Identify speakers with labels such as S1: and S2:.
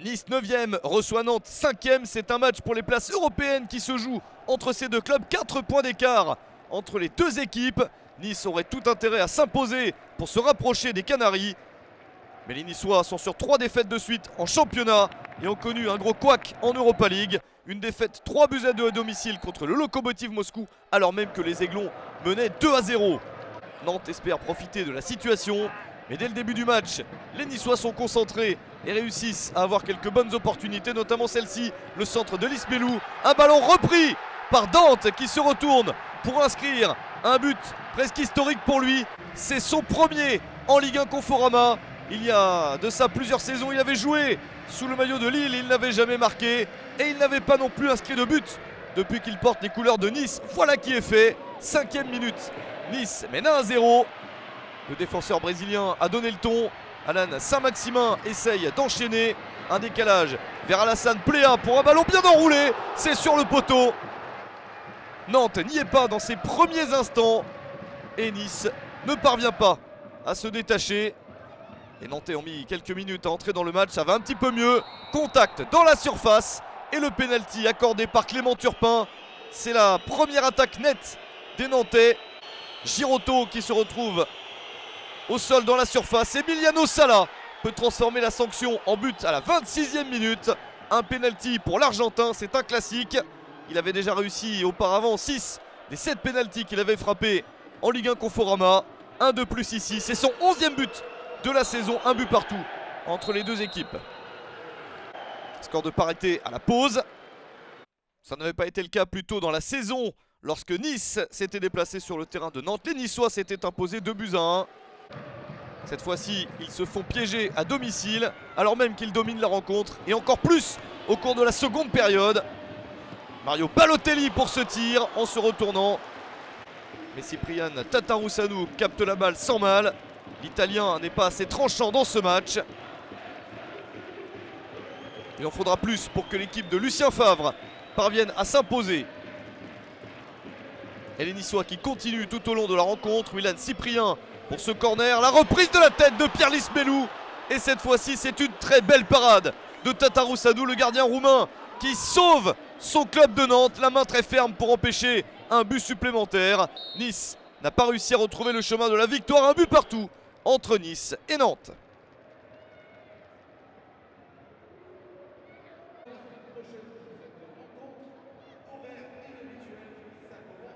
S1: Nice 9e reçoit Nantes 5e. C'est un match pour les places européennes qui se joue entre ces deux clubs. 4 points d'écart entre les deux équipes. Nice aurait tout intérêt à s'imposer pour se rapprocher des Canaries. Mais les Niçois sont sur 3 défaites de suite en championnat et ont connu un gros couac en Europa League. Une défaite 3-2 à domicile contre le Lokomotiv Moscou alors même que les Aiglons menaient 2-0. Nantes espère profiter de la situation. Mais dès le début du match, les Niçois sont concentrés et réussissent à avoir quelques bonnes opportunités, notamment celle-ci, le centre de Lisbelou. Un ballon repris par Dante qui se retourne pour inscrire un but presque historique pour lui. C'est son premier en Ligue 1 Conforama. Il y a de ça plusieurs saisons, il avait joué sous le maillot de Lille, il n'avait jamais marqué et il n'avait pas non plus inscrit de but depuis qu'il porte les couleurs de Nice. Voilà qui est fait, 5e minute, Nice mène 1-0. Le défenseur brésilien a donné le ton. Alan Saint-Maximin essaye d'enchaîner. Un décalage vers Alassane Plea pour un ballon bien enroulé. C'est sur le poteau. Nantes n'y est pas dans ses premiers instants. Et Nice ne parvient pas à se détacher. Les Nantais ont mis quelques minutes à entrer dans le match. Ça va un petit peu mieux. Contact dans la surface. Et le pénalty accordé par Clément Turpin. C'est la première attaque nette des Nantais. Girotto qui se retrouve au sol dans la surface. Emiliano Sala peut transformer la sanction en but à la 26e minute. Un penalty pour l'Argentin, c'est un classique. Il avait déjà réussi auparavant 6 des 7 penaltys qu'il avait frappés en Ligue 1 Conforama. Un de plus ici, c'est son 11e but de la saison, un but partout entre les deux équipes. Score de parité à la pause. Ça n'avait pas été le cas plus tôt dans la saison lorsque Nice s'était déplacé sur le terrain de Nantes. Les Niçois s'étaient imposés 2-1. Cette fois-ci, ils se font piéger à domicile, alors même qu'ils dominent la rencontre, et encore plus au cours de la seconde période. Mario Balotelli pour ce tir en se retournant. Mais Cyprien Tatarusanu capte la balle sans mal. L'Italien n'est pas assez tranchant dans ce match. Il en faudra plus pour que l'équipe de Lucien Favre parvienne à s'imposer. Et les Niçois qui continuent tout au long de la rencontre. Willan Cyprien pour ce corner, la reprise de la tête de Pierre Lisbelou. Et cette fois-ci, c'est une très belle parade de Tatarusanu, le gardien roumain, qui sauve son club de Nantes. La main très ferme pour empêcher un but supplémentaire. Nice n'a pas réussi à retrouver le chemin de la victoire. Un but partout entre Nice et Nantes.